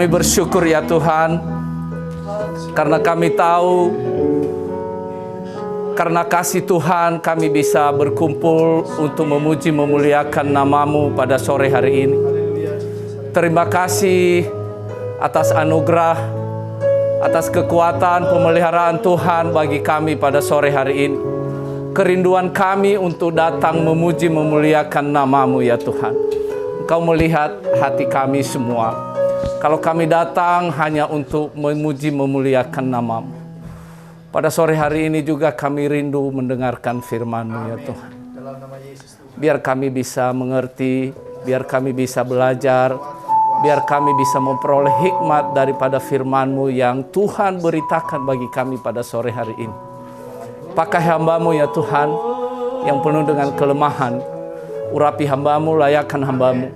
Kami bersyukur ya Tuhan, karena kami tahu, karena kasih Tuhan kami bisa berkumpul untuk memuji memuliakan nama-Mu pada sore hari ini. Terima kasih atas anugerah, atas kekuatan pemeliharaan Tuhan bagi kami pada sore hari ini. Kerinduan kami untuk datang memuji memuliakan nama-Mu ya Tuhan. Engkau melihat hati kami semua. Kalau kami datang hanya untuk memuji memuliakan nama-Mu. Pada sore hari ini juga kami rindu mendengarkan firman-Mu ya Tuhan. Biar kami bisa mengerti, biar kami bisa belajar, biar kami bisa memperoleh hikmat daripada firman-Mu yang Tuhan beritakan bagi kami pada sore hari ini. Pakai hamba-Mu ya Tuhan, yang penuh dengan kelemahan. Urapi hamba-Mu, layakkan hamba-Mu,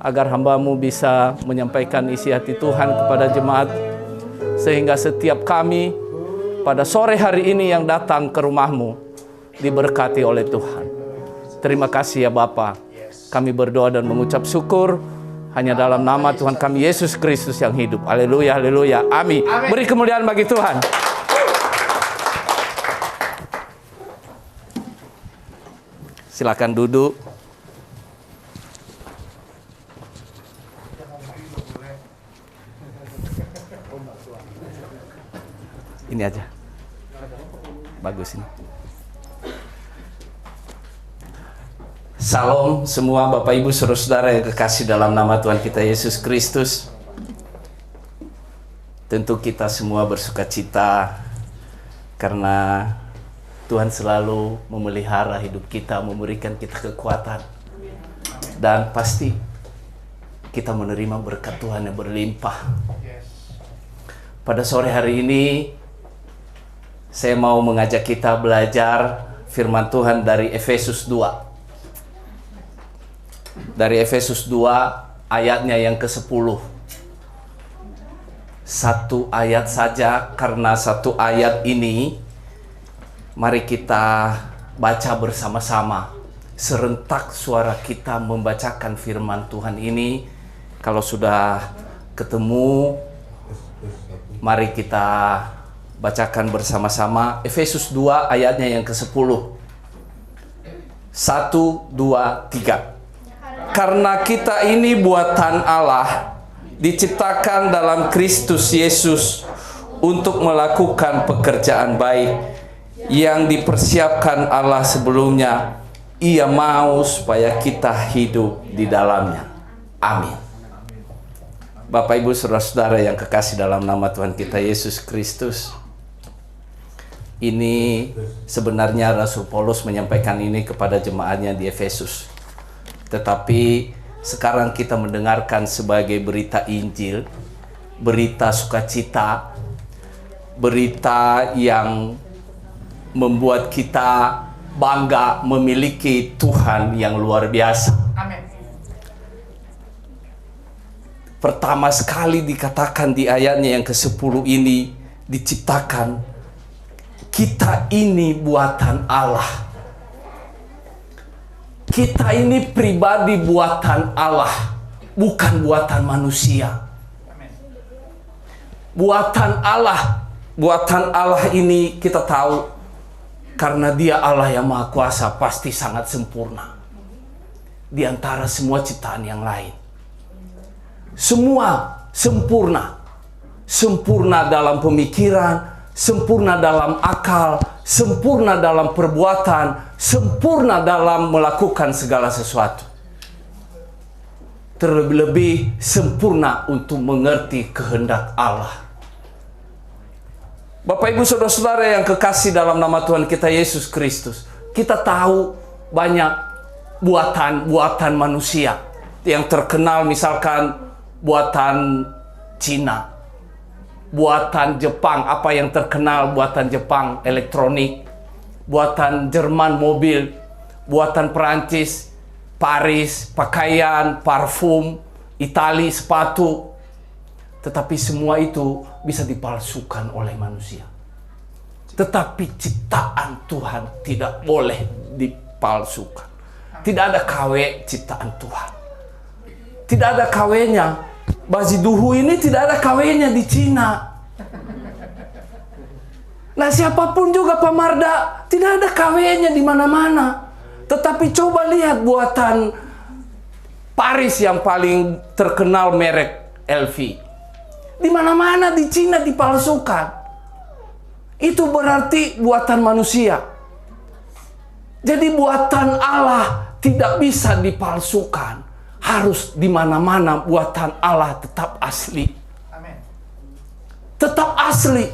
agar hamba-Mu bisa menyampaikan isi hati Tuhan kepada jemaat. Sehingga setiap kami pada sore hari ini yang datang ke rumah-Mu diberkati oleh Tuhan. Terima kasih ya Bapa. Kami berdoa dan mengucap syukur hanya dalam nama Tuhan kami Yesus Kristus yang hidup. Haleluya, haleluya, amin. Beri kemuliaan bagi Tuhan. Silakan duduk. Ini aja. Bagus ini. Salam semua Bapak Ibu Saudara-saudara yang kekasih dalam nama Tuhan kita Yesus Kristus. Tentu kita semua bersukacita karena Tuhan selalu memelihara hidup kita, memberikan kita kekuatan. Dan pasti kita menerima berkat Tuhan yang berlimpah. Pada sore hari ini, saya mau mengajak kita belajar firman Tuhan dari Efesus 2. Dari Efesus 2 ayatnya yang ke-10. Satu ayat saja, karena satu ayat ini mari kita baca bersama-sama. Serentak suara kita membacakan firman Tuhan ini. Kalau sudah ketemu, mari kita bacakan bersama-sama. Efesus 2 ayatnya yang ke-10. 1, 2, 3. Karena kita ini buatan Allah, diciptakan dalam Kristus Yesus untuk melakukan pekerjaan baik yang dipersiapkan Allah sebelumnya. Ia mau supaya kita hidup di dalamnya. Amin. Bapak Ibu Saudara-saudara yang kekasih dalam nama Tuhan kita Yesus Kristus, ini sebenarnya Rasul Paulus menyampaikan ini kepada jemaatnya di Efesus. Tetapi sekarang kita mendengarkan sebagai berita Injil, berita sukacita, berita yang membuat kita bangga memiliki Tuhan yang luar biasa. Amin. Pertama sekali dikatakan di ayatnya yang ke-10 ini, diciptakan. Kita ini buatan Allah. Kita ini pribadi buatan Allah, bukan buatan manusia. Buatan Allah. Buatan Allah ini kita tahu, karena Dia Allah yang Maha Kuasa, pasti sangat sempurna di antara semua ciptaan yang lain. Semua sempurna. Sempurna dalam pemikiran, sempurna dalam akal, sempurna dalam perbuatan, sempurna dalam melakukan segala sesuatu. Terlebih-lebih sempurna untuk mengerti kehendak Allah. Bapak Ibu Saudara-saudara yang kekasih dalam nama Tuhan kita Yesus Kristus, kita tahu banyak buatan manusia yang terkenal, misalkan buatan Cina, buatan Jepang. Apa yang terkenal buatan Jepang? Elektronik. Buatan Jerman mobil, buatan Perancis Paris pakaian, parfum, Itali sepatu. Tetapi semua itu bisa dipalsukan oleh manusia. Tetapi ciptaan Tuhan tidak boleh dipalsukan. Tidak ada KW ciptaan Tuhan. Tidak ada KW-nya. Baziduhu ini tidak ada kawinnya di Cina. Nah, siapapun juga Pamarda, tidak ada kawinnya di mana-mana. Tetapi coba lihat buatan Paris yang paling terkenal, merek LV. Di mana-mana di Cina dipalsukan. Itu berarti buatan manusia. Jadi buatan Allah tidak bisa dipalsukan. Harus di mana-mana buatan Allah tetap asli. Amin. Tetap asli.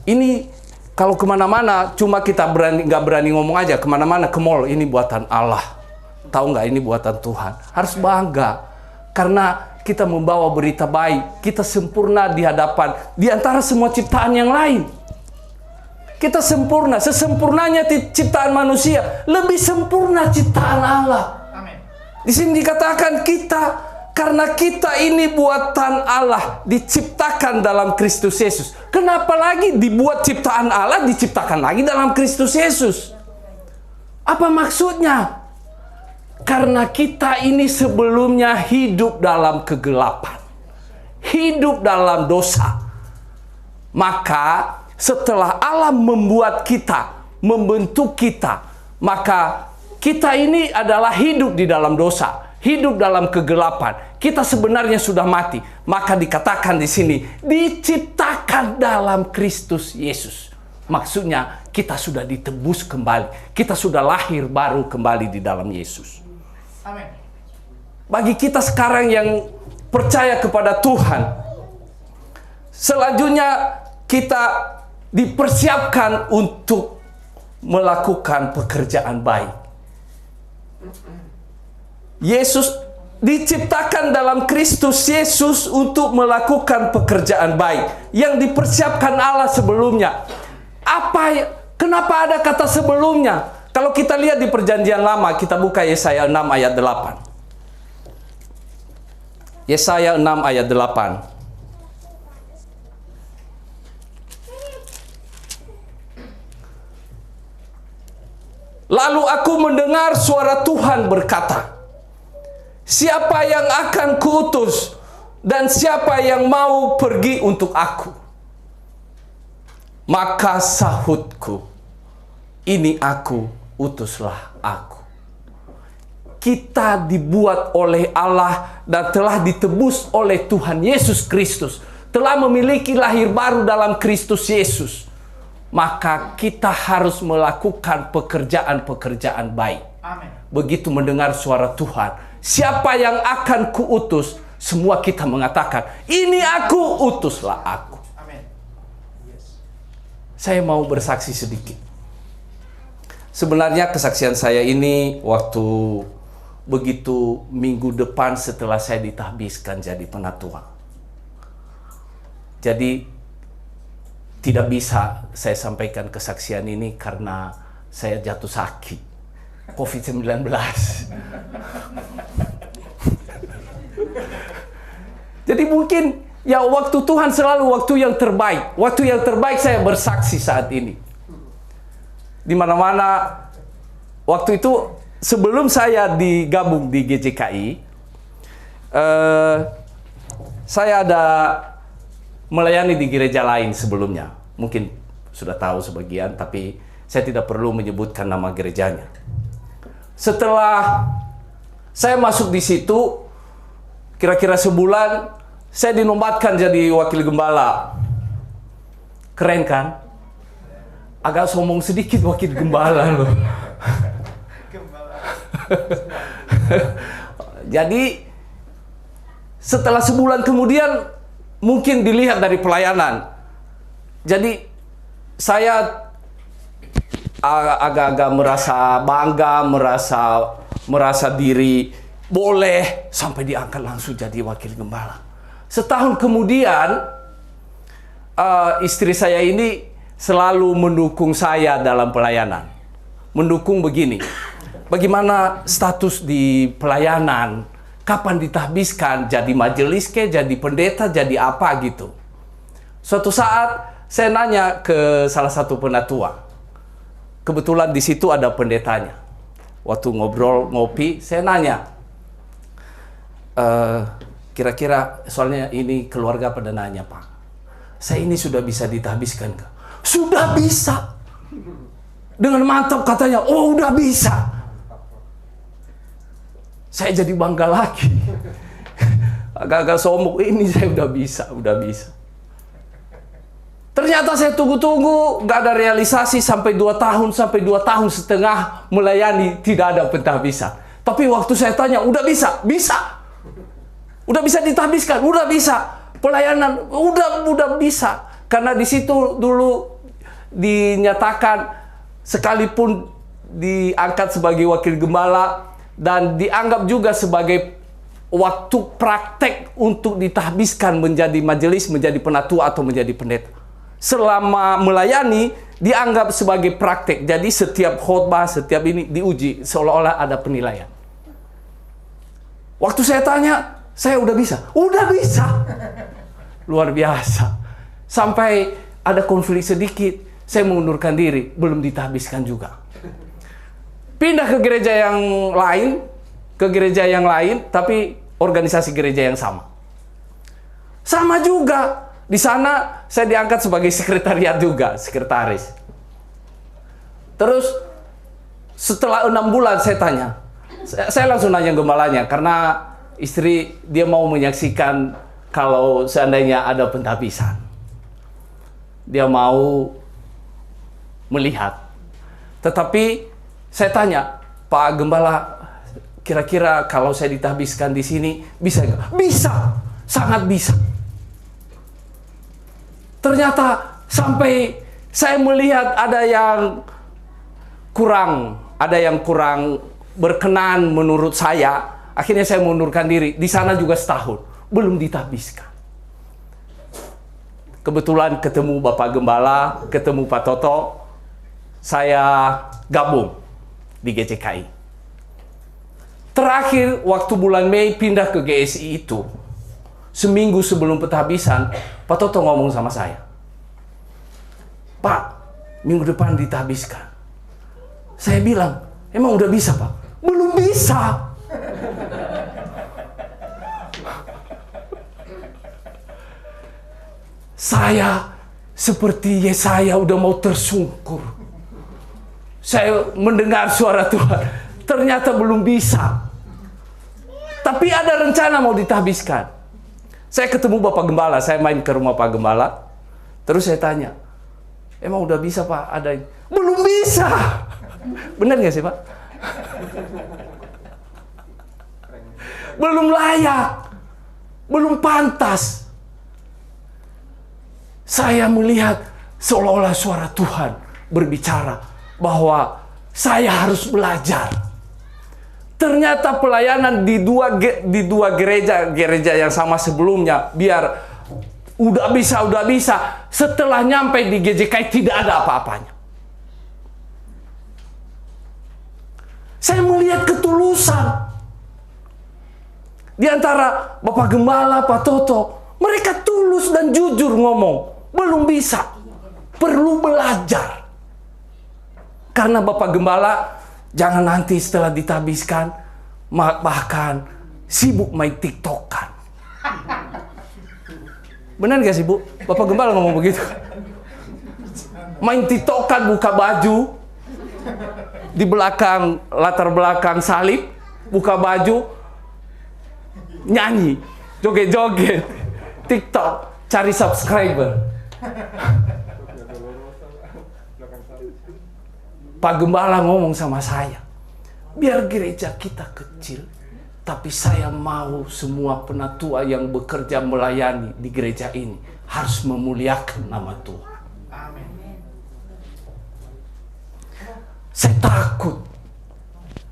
Ini kalau kemana-mana cuma kita nggak berani ngomong aja. Kemana-mana ke mall, ini buatan Allah. Tahu nggak, ini buatan Tuhan. Harus bangga karena kita membawa berita baik. Kita sempurna di hadapan, di antara semua ciptaan yang lain. Kita sempurna, sesempurnanya ciptaan manusia, lebih sempurna ciptaan Allah. Amin. Di sini dikatakan kita, karena kita ini buatan Allah, diciptakan dalam Kristus Yesus. Kenapa lagi dibuat ciptaan Allah, diciptakan lagi dalam Kristus Yesus? Apa maksudnya? Karena kita ini sebelumnya hidup dalam kegelapan, hidup dalam dosa. Maka setelah Allah membuat kita, membentuk kita, maka kita ini adalah hidup di dalam dosa, hidup dalam kegelapan. Kita sebenarnya sudah mati. Maka dikatakan di sini, diciptakan dalam Kristus Yesus. Maksudnya kita sudah ditebus kembali. Kita sudah lahir baru kembali di dalam Yesus. Amin. Bagi kita sekarang yang percaya kepada Tuhan, selanjutnya kita dipersiapkan untuk melakukan pekerjaan baik. Yesus diciptakan dalam Kristus Yesus untuk melakukan pekerjaan baik yang dipersiapkan Allah sebelumnya. Kenapa ada kata sebelumnya? Kalau kita lihat di Perjanjian Lama, kita buka Yesaya 6 ayat 8. Yesaya 6 ayat 8. Lalu aku mendengar suara Tuhan berkata, siapa yang akan kuutus dan siapa yang mau pergi untuk aku? Maka sahutku, ini aku, utuslah aku. Kita dibuat oleh Allah dan telah ditebus oleh Tuhan Yesus Kristus. Telah memiliki lahir baru dalam Kristus Yesus. Maka kita harus melakukan pekerjaan-pekerjaan baik. Amin. Begitu mendengar suara Tuhan, siapa yang akan kuutus? Semua kita mengatakan, ini aku, utuslah aku. Amin. Yes. Saya mau bersaksi sedikit. Sebenarnya kesaksian saya ini waktu begitu minggu depan setelah saya ditahbiskan jadi penatua. Jadi tidak bisa saya sampaikan kesaksian ini karena saya jatuh sakit COVID-19. Jadi mungkin ya waktu Tuhan selalu waktu yang terbaik. Waktu yang terbaik saya bersaksi saat ini. Di mana-mana waktu itu sebelum saya digabung di GJKI, saya ada melayani di gereja lain sebelumnya. Mungkin sudah tahu sebagian, tapi saya tidak perlu menyebutkan nama gerejanya. Setelah saya masuk di situ, kira-kira sebulan, saya dinobatkan jadi wakil gembala. Keren kan? Agak sombong sedikit wakil gembala loh. Jadi setelah sebulan kemudian mungkin dilihat dari pelayanan. Jadi saya agak-agak merasa bangga, merasa diri boleh sampai diangkat langsung jadi wakil gembala. Setahun kemudian istri saya ini selalu mendukung saya dalam pelayanan. Mendukung begini, bagaimana status di pelayanan, kapan ditahbiskan, jadi majelis ke, jadi pendeta, jadi apa gitu. Suatu saat saya nanya ke salah satu penatua. Kebetulan di situ ada pendetanya. Waktu ngobrol, ngopi, saya nanya, kira-kira soalnya ini keluarga pada nanya, Pak, saya ini sudah bisa ditahbiskan kah? Sudah bisa. Dengan mantap katanya, oh udah bisa. Saya jadi bangga lagi. Agak-agak sombong, ini saya udah bisa. Ternyata saya tunggu-tunggu, gak ada realisasi sampai 2 tahun, sampai 2 tahun setengah melayani, tidak ada pentahbisan. Tapi waktu saya tanya, udah bisa. Udah bisa ditahbiskan, udah bisa. Pelayanan, udah bisa. Karena di situ dulu dinyatakan, sekalipun diangkat sebagai wakil gembala, dan dianggap juga sebagai waktu praktek untuk ditahbiskan menjadi majelis, menjadi penatua atau menjadi pendeta. Selama melayani dianggap sebagai praktek. Jadi setiap khotbah, setiap ini diuji seolah-olah ada penilaian. Waktu saya tanya, saya udah bisa. Udah bisa. Luar biasa. Sampai ada konflik sedikit, saya mengundurkan diri, belum ditahbiskan juga. Pindah ke gereja yang lain, tapi organisasi gereja yang sama. Sama juga. Di sana saya diangkat sebagai sekretariat juga, sekretaris. Terus setelah 6 bulan saya tanya, saya langsung nanya gembalanya, karena istri dia mau menyaksikan kalau seandainya ada pentahbisan. Dia mau melihat. Tetapi saya tanya, Pak Gembala, kira-kira kalau saya ditahbiskan di sini bisa nggak? Bisa, sangat bisa. Ternyata sampai saya melihat ada yang kurang berkenan menurut saya. Akhirnya saya mengundurkan diri. Di sana juga setahun, belum ditahbiskan. Kebetulan ketemu Bapak Gembala, ketemu Pak Toto, saya gabung di GCKI. Terakhir waktu bulan Mei pindah ke GSI itu, seminggu sebelum pentahbisan, Pak Toto ngomong sama saya, Pak, minggu depan ditahbiskan. Saya bilang, emang udah bisa, Pak? Belum bisa. Saya seperti Yesaya udah mau tersungkur. Saya mendengar suara Tuhan, ternyata belum bisa. Tapi ada rencana mau ditahbiskan. Saya ketemu Bapak Gembala, saya main ke rumah Pak Gembala. Terus saya tanya, emang udah bisa Pak? Ada? Belum bisa. Benar nggak sih Pak? Belum layak. Belum pantas. Saya melihat seolah-olah suara Tuhan berbicara bahwa saya harus belajar. Ternyata pelayanan di dua gereja yang sama sebelumnya, biar udah bisa. Setelah nyampe di GJKI tidak ada apa-apanya. Saya melihat ketulusan di antara Bapak Gembala, Pak Toto. Mereka tulus dan jujur ngomong, belum bisa, perlu belajar. Karena Bapak Gembala, jangan nanti setelah ditahbiskan, bahkan sibuk main TikTokan. Benar gak sih Bu? Bapak Gembala ngomong begitu. Main TikTokan, buka baju, di belakang, latar belakang salib, buka baju, nyanyi, joget-joget, TikTok, cari subscriber. Pak Gembala ngomong sama saya, biar gereja kita kecil, tapi saya mau semua penatua yang bekerja melayani di gereja ini harus memuliakan nama Tuhan. Amin. Saya takut.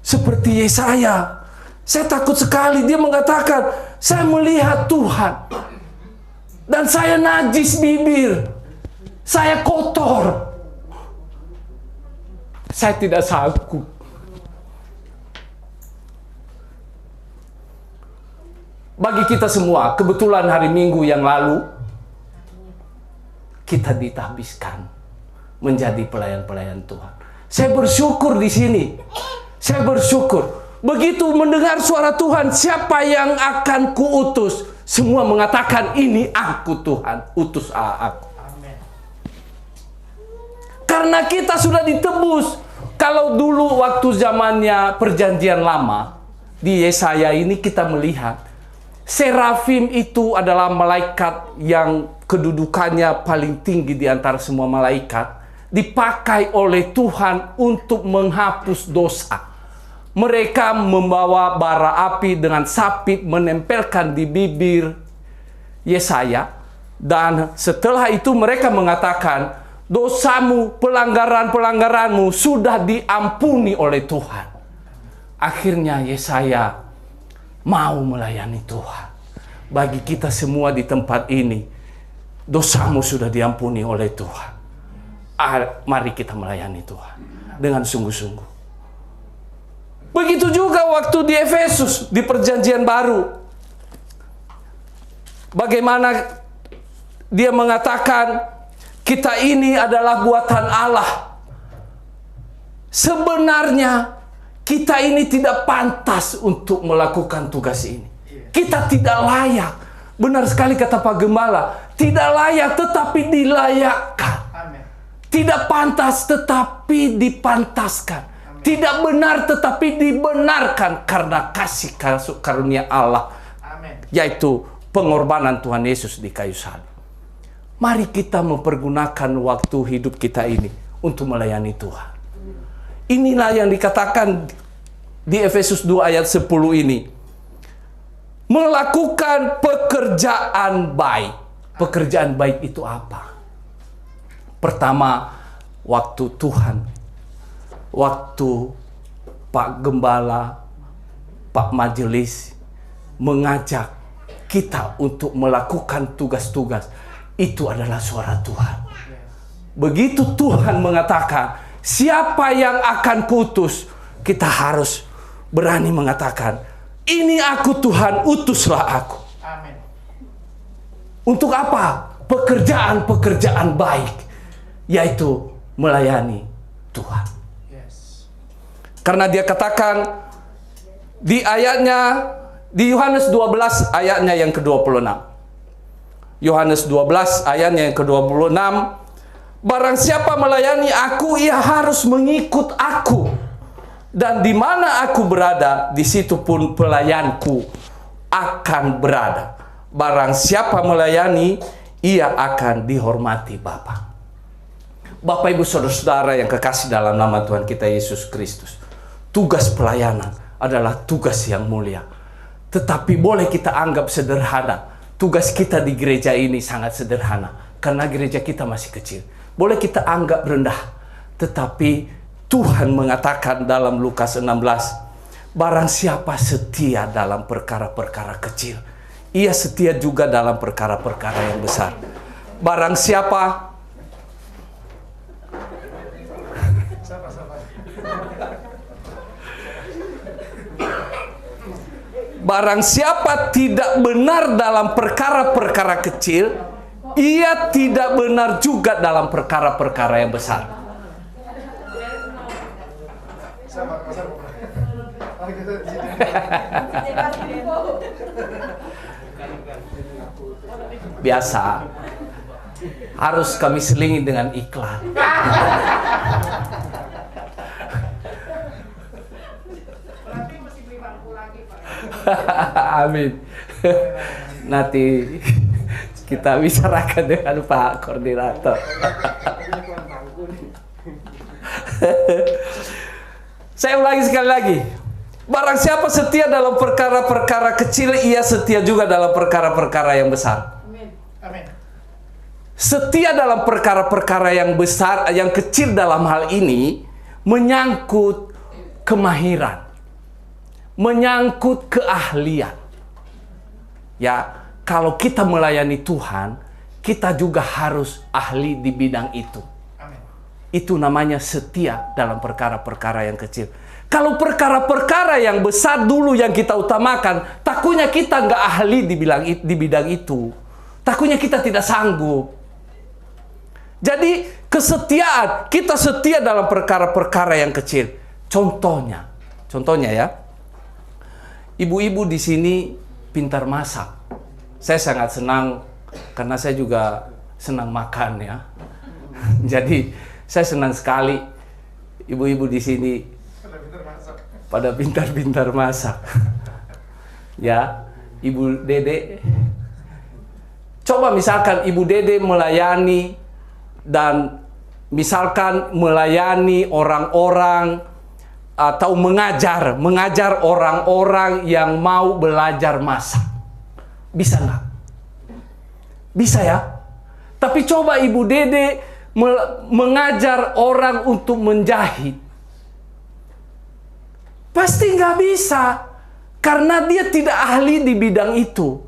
Seperti Yesaya. Saya takut sekali. Dia mengatakan, saya melihat Tuhan. Dan saya najis bibir. Saya kotor. Saya tidak sanggup. Bagi kita semua, kebetulan hari Minggu yang lalu, kita ditahbiskan menjadi pelayan-pelayan Tuhan. Saya bersyukur di sini. Saya bersyukur. Begitu mendengar suara Tuhan, siapa yang akan kuutus? semua mengatakan, ini aku Tuhan, utus aku. Amin. Karena kita sudah ditebus. Kalau dulu waktu zamannya perjanjian lama, di Yesaya ini kita melihat, serafim itu adalah malaikat yang kedudukannya paling tinggi di antara semua malaikat. Dipakai oleh Tuhan untuk menghapus dosa. Mereka membawa bara api dengan sapit, menempelkan di bibir Yesaya. Dan setelah itu mereka mengatakan, dosamu, pelanggaran-pelanggaranmu sudah diampuni oleh Tuhan. Akhirnya Yesaya mau melayani Tuhan. Bagi kita semua di tempat ini, dosamu sudah diampuni oleh Tuhan. Mari kita melayani Tuhan dengan sungguh-sungguh. Begitu juga waktu di Efesus, di perjanjian baru. Bagaimana dia mengatakan, kita ini adalah buatan Allah. Sebenarnya kita ini tidak pantas untuk melakukan tugas ini. Kita tidak layak. Benar sekali kata Pak Gembala, tidak layak tetapi dilayakkan. Amin. Tidak pantas tetapi dipantaskan. Tidak benar tetapi dibenarkan karena kasih karunia Allah. Amin. Yaitu pengorbanan Tuhan Yesus di kayu salib. Mari kita mempergunakan waktu hidup kita ini untuk melayani Tuhan. Inilah yang dikatakan di Efesus 2 ayat 10 ini. Melakukan pekerjaan baik. Pekerjaan baik itu apa? Pertama, waktu Tuhan, waktu Pak Gembala, Pak Majelis mengajak kita untuk melakukan tugas-tugas, itu adalah suara Tuhan. Begitu Tuhan mengatakan, siapa yang akan kutus, kita harus berani mengatakan, ini aku Tuhan, utuslah aku. Amin. Untuk apa? Pekerjaan-pekerjaan baik, yaitu melayani Tuhan. Yes. Karena dia katakan di ayatnya, di Yohanes 12 ayatnya yang ke-26. Yohanes 12 ayatnya yang ke-26. Barang siapa melayani aku, ia harus mengikut aku. Dan di mana aku berada, di situ pun pelayanku akan berada. Barang siapa melayani, ia akan dihormati Bapa. Bapak, Ibu, Saudara-saudara yang kekasih dalam nama Tuhan kita Yesus Kristus. Tugas pelayanan adalah tugas yang mulia. Tetapi boleh kita anggap sederhana. Tugas kita di gereja ini sangat sederhana. Karena gereja kita masih kecil. Boleh kita anggap rendah. Tetapi Tuhan mengatakan dalam Lukas 16, barang siapa setia dalam perkara-perkara kecil, ia setia juga dalam perkara-perkara yang besar. Barang siapa Barang siapa tidak benar dalam perkara-perkara kecil, ia tidak benar juga dalam perkara-perkara yang besar. Biasa. Harus kami selingi dengan iklan. Amin. Nanti kita bicarakan dengan Pak Koordinator. Saya ulangi sekali lagi. Barang siapa setia dalam perkara-perkara kecil, ia setia juga dalam perkara-perkara yang besar. Amin. Setia dalam perkara-perkara yang besar, yang kecil dalam hal ini menyangkut kemahiran, menyangkut keahlian. Ya, kalau kita melayani Tuhan, kita juga harus ahli di bidang itu. Amin. Itu namanya setia dalam perkara-perkara yang kecil. Kalau perkara-perkara yang besar dulu yang kita utamakan, takutnya kita nggak ahli di bidang itu. Takutnya kita tidak sanggup. Jadi kesetiaan, kita setia dalam perkara-perkara yang kecil. Contohnya ya, ibu-ibu di sini pintar masak. Saya sangat senang karena saya juga senang makan ya. Jadi saya senang sekali ibu-ibu di sini pada pintar-pintar masak. Ya, Ibu Dede. Coba misalkan Ibu Dede melayani dan misalkan melayani orang-orang atau mengajar orang-orang yang mau belajar masak. Bisa nggak? Bisa ya? Tapi coba Ibu Dede mengajar orang untuk menjahit. Pasti nggak bisa. Karena dia tidak ahli di bidang itu.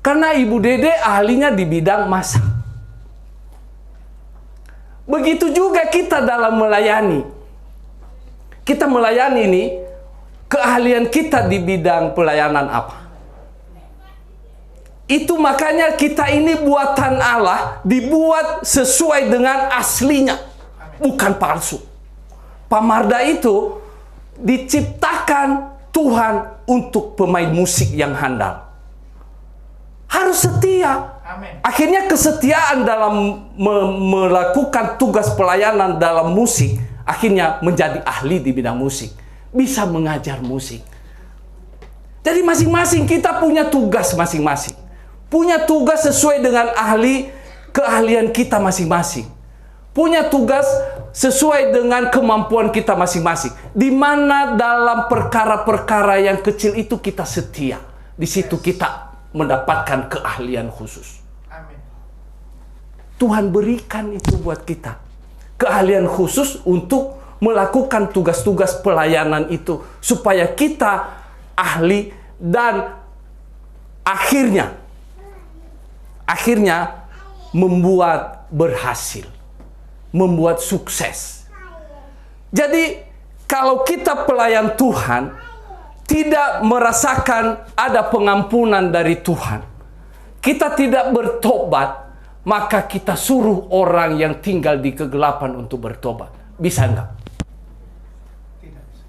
Karena Ibu Dede ahlinya di bidang masak. Begitu juga kita dalam melayani. Kita melayani ini, keahlian kita di bidang pelayanan apa? Itu makanya kita ini buatan Allah, dibuat sesuai dengan aslinya, bukan palsu. Pak Marda itu diciptakan Tuhan untuk pemain musik yang handal. Harus setia. Amin. Akhirnya kesetiaan dalam melakukan tugas pelayanan dalam musik, akhirnya menjadi ahli di bidang musik. Bisa mengajar musik. Jadi masing-masing kita punya tugas masing-masing. Punya tugas sesuai dengan keahlian kita masing-masing. Punya tugas sesuai dengan kemampuan kita masing-masing. Di mana dalam perkara-perkara yang kecil itu kita setia. Di situ kita mendapatkan keahlian khusus. Amin. Tuhan berikan itu buat kita. Keahlian khusus untuk melakukan tugas-tugas pelayanan itu. Supaya kita ahli dan akhirnya membuat berhasil. Membuat sukses. Jadi kalau kita pelayan Tuhan tidak merasakan ada pengampunan dari Tuhan, kita tidak bertobat, maka kita suruh orang yang tinggal di kegelapan untuk bertobat. Bisa enggak? Tidak bisa.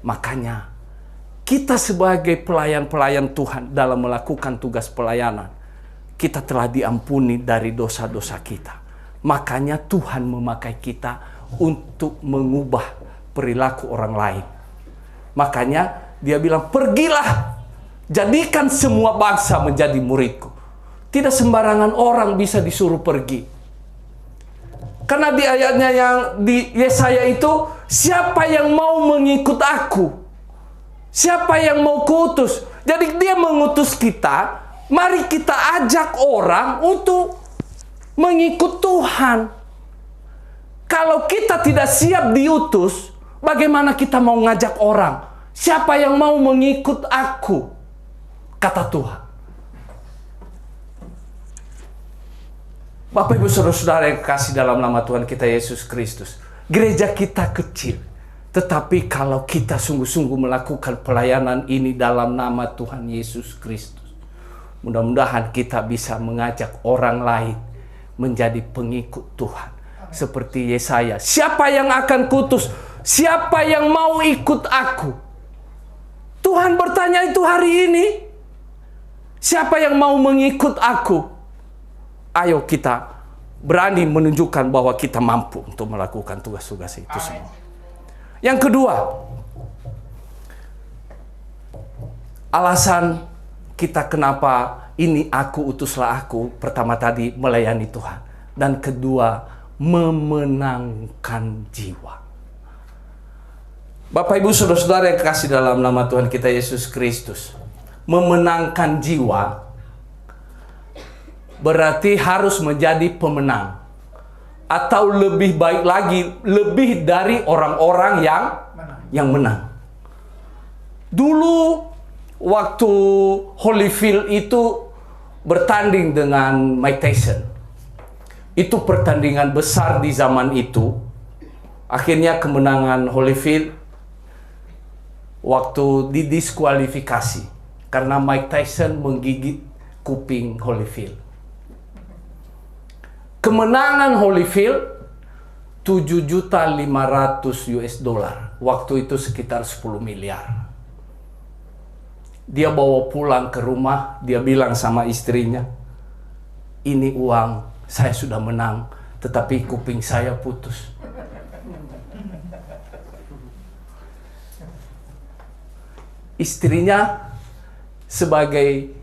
Makanya kita sebagai pelayan-pelayan Tuhan dalam melakukan tugas pelayanan, kita telah diampuni dari dosa-dosa kita. Makanya Tuhan memakai kita untuk mengubah perilaku orang lain. Makanya dia bilang, pergilah, jadikan semua bangsa menjadi muridku. Tidak sembarangan orang bisa disuruh pergi. Karena di ayatnya yang di Yesaya itu, siapa yang mau mengikut aku? Siapa yang mau kuutus? Jadi dia mengutus kita, mari kita ajak orang untuk mengikut Tuhan. Kalau kita tidak siap diutus, bagaimana kita mau ngajak orang? Siapa yang mau mengikut aku? Kata Tuhan. Bapak Ibu Saudara-saudara yang kasih dalam nama Tuhan kita Yesus Kristus. Gereja kita kecil. Tetapi kalau kita sungguh-sungguh melakukan pelayanan ini dalam nama Tuhan Yesus Kristus, mudah-mudahan kita bisa mengajak orang lain menjadi pengikut Tuhan. Seperti Yesaya. Siapa yang akan kutus? Siapa yang mau ikut aku? Tuhan bertanya itu hari ini. Siapa yang mau mengikut aku? Ayo kita berani menunjukkan bahwa kita mampu untuk melakukan tugas-tugas itu semua. Yang kedua, alasan kita kenapa ini aku utuslah aku, pertama tadi melayani Tuhan, dan kedua memenangkan jiwa. Bapak Ibu Saudara-saudara yang kasih dalam nama Tuhan kita Yesus Kristus, memenangkan jiwa berarti harus menjadi pemenang, atau lebih baik lagi, lebih dari orang-orang yang menang. Dulu waktu Holyfield itu bertanding dengan Mike Tyson. Itu pertandingan besar di zaman itu. Akhirnya kemenangan Holyfield waktu didiskualifikasi karena Mike Tyson menggigit kuping Holyfield. Kemenangan Holyfield 7.500.000 US dollar. Waktu itu sekitar 10 miliar. Dia bawa pulang ke rumah, dia bilang sama istrinya, ini uang, saya sudah menang, tetapi kuping saya putus. Istrinya sebagai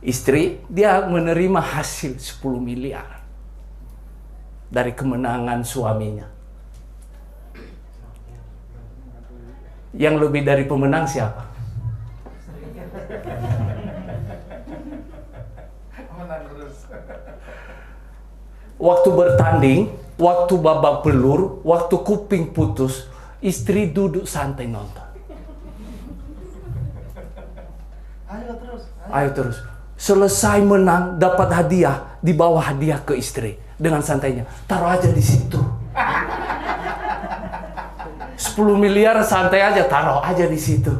istri, dia menerima hasil 10 miliar dari kemenangan suaminya. Yang lebih dari pemenang siapa? Waktu bertanding, waktu babak belur, waktu kuping putus, istri duduk santai nonton. Ayo terus. Selesai menang, dapat hadiah, dibawa hadiah ke istri dengan santainya. Taruh aja di situ. 10 miliar santai aja, taruh aja di situ.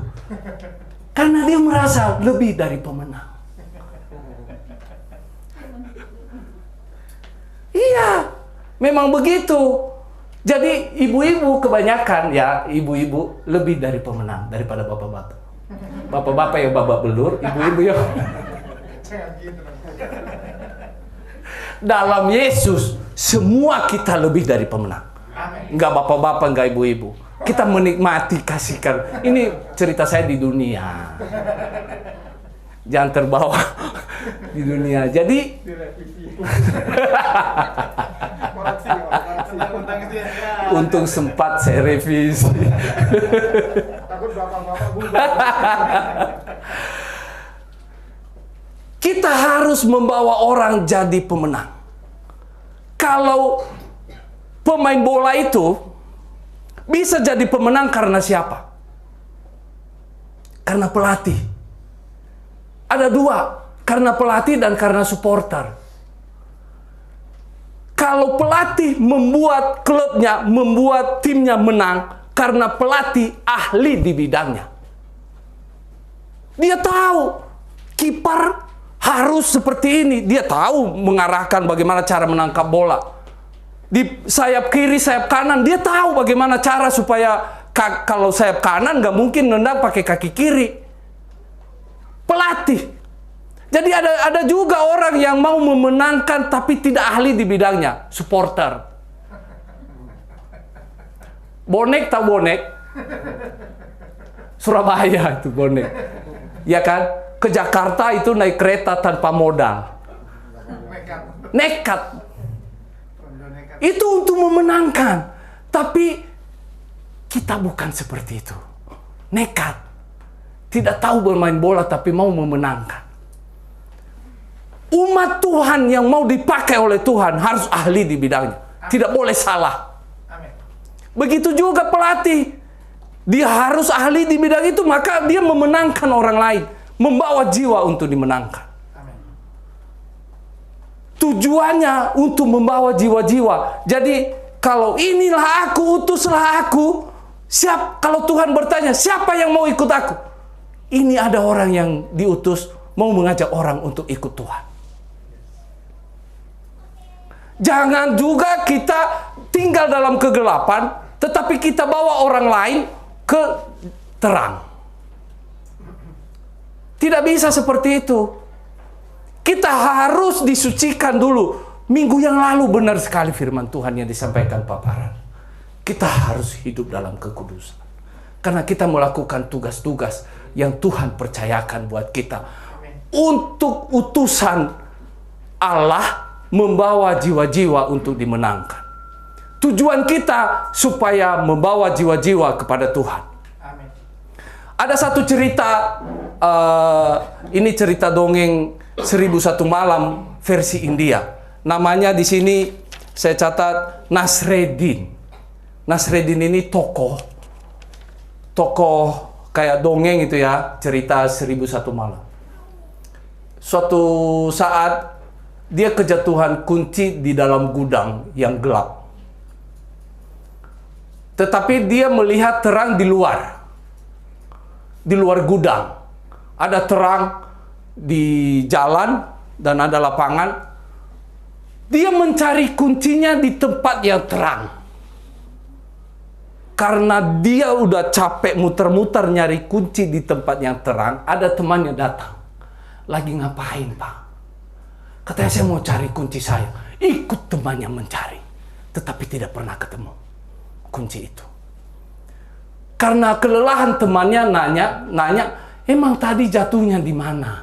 Karena dia merasa lebih dari pemenang. Iya, memang begitu. Jadi ibu-ibu kebanyakan ya, ibu-ibu lebih dari pemenang daripada bapak-bapak. Bapak-bapak yang babak belur, ibu-ibu yang dalam Yesus semua kita lebih dari pemenang. Enggak bapak-bapak, enggak ibu-ibu. Kita menikmati kasihkan. Ini cerita saya di dunia. Jangan terbawa di dunia. Jadi untung sempat saya revisi. Kita harus membawa orang jadi pemenang. Kalau pemain bola itu bisa jadi pemenang karena siapa? Karena pelatih. Ada dua, karena pelatih dan karena supporter. Kalau pelatih membuat klubnya, membuat timnya menang, karena pelatih ahli di bidangnya. Dia tahu kiper harus seperti ini. Dia tahu mengarahkan bagaimana cara menangkap bola. Di sayap kiri, sayap kanan, dia tahu bagaimana cara supaya kalau sayap kanan nggak mungkin nendang pakai kaki kiri. Pelatih. Jadi ada juga orang yang mau memenangkan tapi tidak ahli di bidangnya. Supporter. Bonek tahu bonek? Surabaya itu bonek. Ya kan? Ke Jakarta itu naik kereta tanpa modal. Nekat. Itu untuk memenangkan. Tapi kita bukan seperti itu. Nekat. Tidak tahu bermain bola tapi mau memenangkan. Umat Tuhan yang mau dipakai oleh Tuhan harus ahli di bidangnya. Tidak boleh salah. Begitu juga pelatih. Dia harus ahli di bidang itu, maka dia memenangkan orang lain. Membawa jiwa untuk dimenangkan. Tujuannya untuk membawa jiwa-jiwa. Jadi kalau inilah aku, utuslah aku. Kalau Tuhan bertanya, siapa yang mau ikut aku? Ini ada orang yang diutus mau mengajak orang untuk ikut Tuhan. Jangan juga kita tinggal dalam kegelapan, tetapi kita bawa orang lain ke terang. Tidak bisa seperti itu. Kita harus disucikan dulu. Minggu yang lalu benar sekali firman Tuhan yang disampaikan Pak Paran. Kita harus hidup dalam kekudusan. Karena kita melakukan tugas-tugas yang Tuhan percayakan buat kita. Untuk utusan Allah membawa jiwa-jiwa untuk dimenangkan. Tujuan kita supaya membawa jiwa-jiwa kepada Tuhan. Amin. Ada satu cerita, ini cerita dongeng 1001 Malam versi India. Namanya di sini saya catat Nasreddin. Nasreddin ini tokoh kayak dongeng itu ya, cerita 1001 Malam. Suatu saat dia kejatuhan kunci di dalam gudang yang gelap. Tetapi dia melihat terang di luar. Di luar gudang. Ada terang di jalan dan ada lapangan. Dia mencari kuncinya di tempat yang terang. Karena dia udah capek muter-muter nyari kunci di tempat yang terang, ada temannya datang. Lagi ngapain, Pak? Katanya saya mau cari kunci saya. Ikut temannya mencari. Tetapi tidak pernah ketemu kunci itu. Karena kelelahan temannya nanya, emang tadi jatuhnya di mana?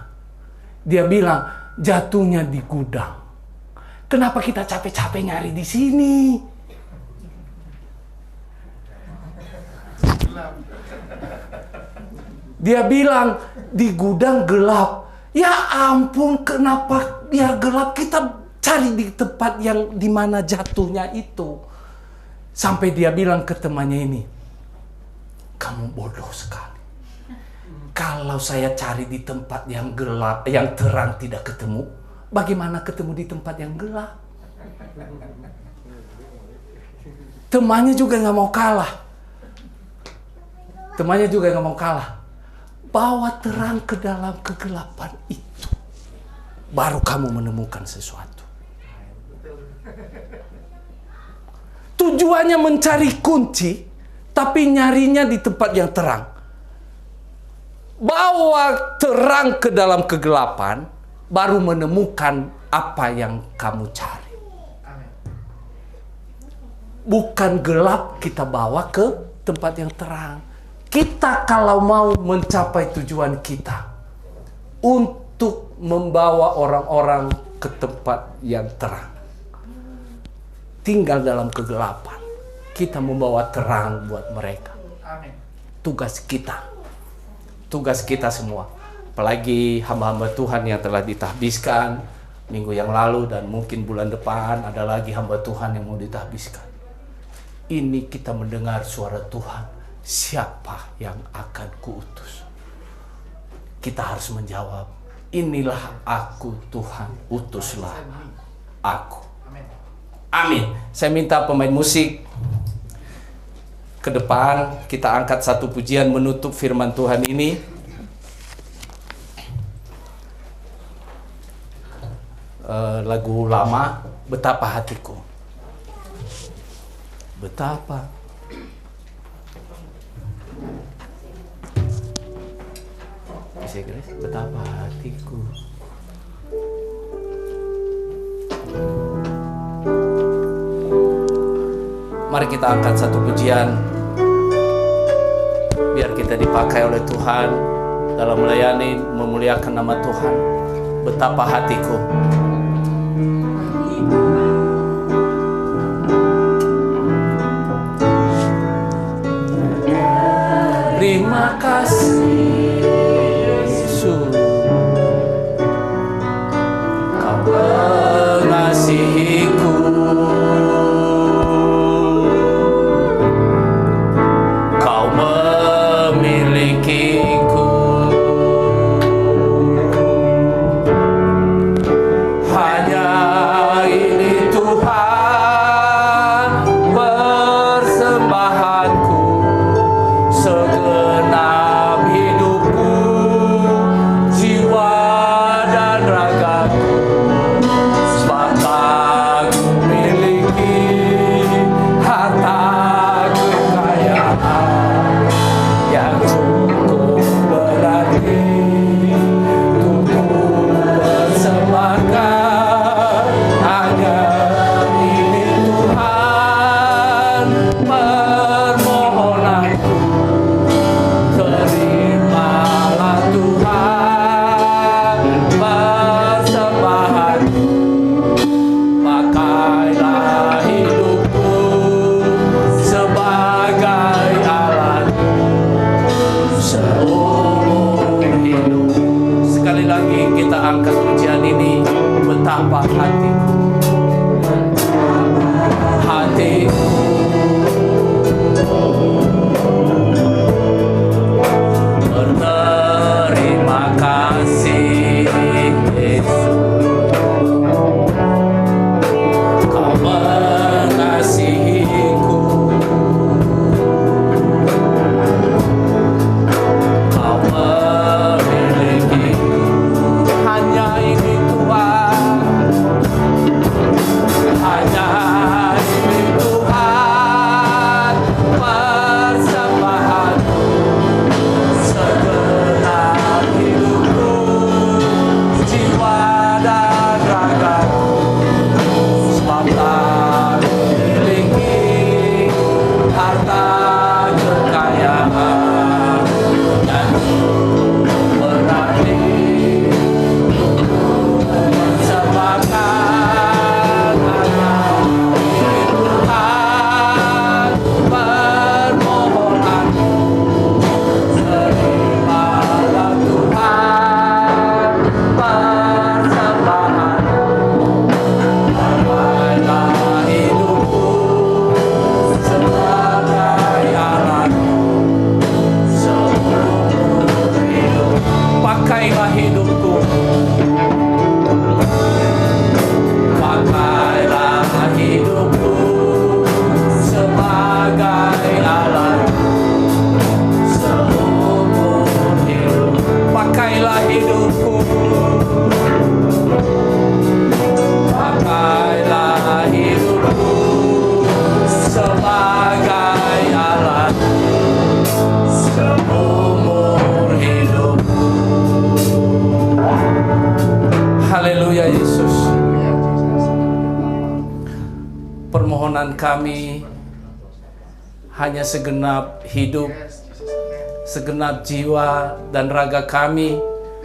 Dia bilang, jatuhnya di gudang. Kenapa kita capek-capek nyari di sini? Dia bilang, di gudang gelap. Ya ampun, kenapa dia gelap? Kita cari di tempat yang dimana jatuhnya itu. Sampai dia bilang ke temannya ini, kamu bodoh sekali. Kalau saya cari di tempat yang gelap, yang terang tidak ketemu, bagaimana ketemu di tempat yang gelap? Temannya juga nggak mau kalah. Temannya juga nggak mau kalah. Bawa terang ke dalam kegelapan itu, baru kamu menemukan sesuatu. Tujuannya mencari kunci, tapi nyarinya di tempat yang terang. Bawa terang ke dalam kegelapan, baru menemukan apa yang kamu cari. Bukan gelap kita bawa ke tempat yang terang. Kita kalau mau mencapai tujuan kita untuk membawa orang-orang ke tempat yang terang, tinggal dalam kegelapan, kita membawa terang buat mereka. Amin. Tugas kita semua, apalagi hamba-hamba Tuhan yang telah ditahbiskan minggu yang lalu dan mungkin bulan depan ada lagi hamba Tuhan yang mau ditahbiskan. Ini kita mendengar suara Tuhan. Siapa yang akan kuutus? Kita harus menjawab, inilah aku Tuhan, utuslah aku. Amin. Saya minta pemain musik ke depan, kita angkat satu pujian menutup firman Tuhan ini. Lagu lama, Betapa Hatiku. Betapa bisa Grace, betapa hatiku. Mari kita angkat satu pujian, biar kita dipakai oleh Tuhan dalam melayani, memuliakan nama Tuhan. Betapa hatiku. Terima kasih Yesus, Kau mengasihiku, Kau memilikiku, permohonan kami hanya segenap hidup, segenap jiwa dan raga kami,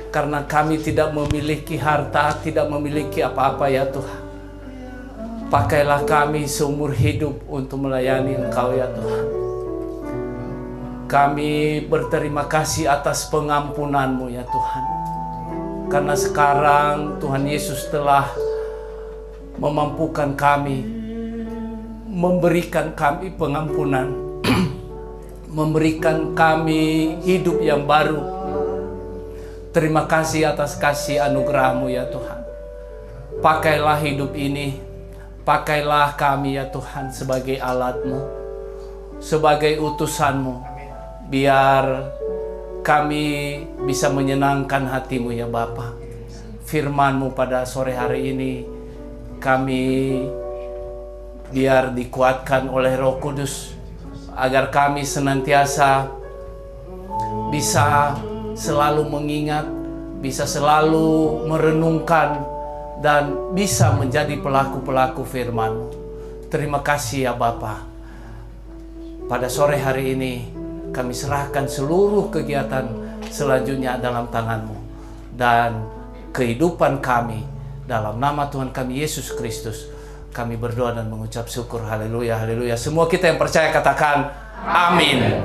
karena kami tidak memiliki harta, tidak memiliki apa-apa ya Tuhan. Pakailah kami seumur hidup untuk melayani Engkau ya Tuhan. Kami berterima kasih atas pengampunan-Mu ya Tuhan. Karena sekarang Tuhan Yesus telah memampukan kami, memberikan kami pengampunan, memberikan kami hidup yang baru. Terima kasih atas kasih anugerah-Mu ya Tuhan. Pakailah hidup ini, pakailah kami ya Tuhan sebagai alat-Mu, sebagai utusan-Mu, biar kami bisa menyenangkan hati-Mu ya Bapa. Firman-Mu pada sore hari ini, kami biar dikuatkan oleh Roh Kudus, agar kami senantiasa bisa selalu mengingat, bisa selalu merenungkan, dan bisa menjadi pelaku-pelaku firman-Mu. Terima kasih ya Bapa. Pada sore hari ini, kami serahkan seluruh kegiatan selanjutnya dalam tangan-Mu. Dan kehidupan kami, dalam nama Tuhan kami Yesus Kristus, kami berdoa dan mengucap syukur. Haleluya, haleluya. Semua kita yang percaya katakan amin.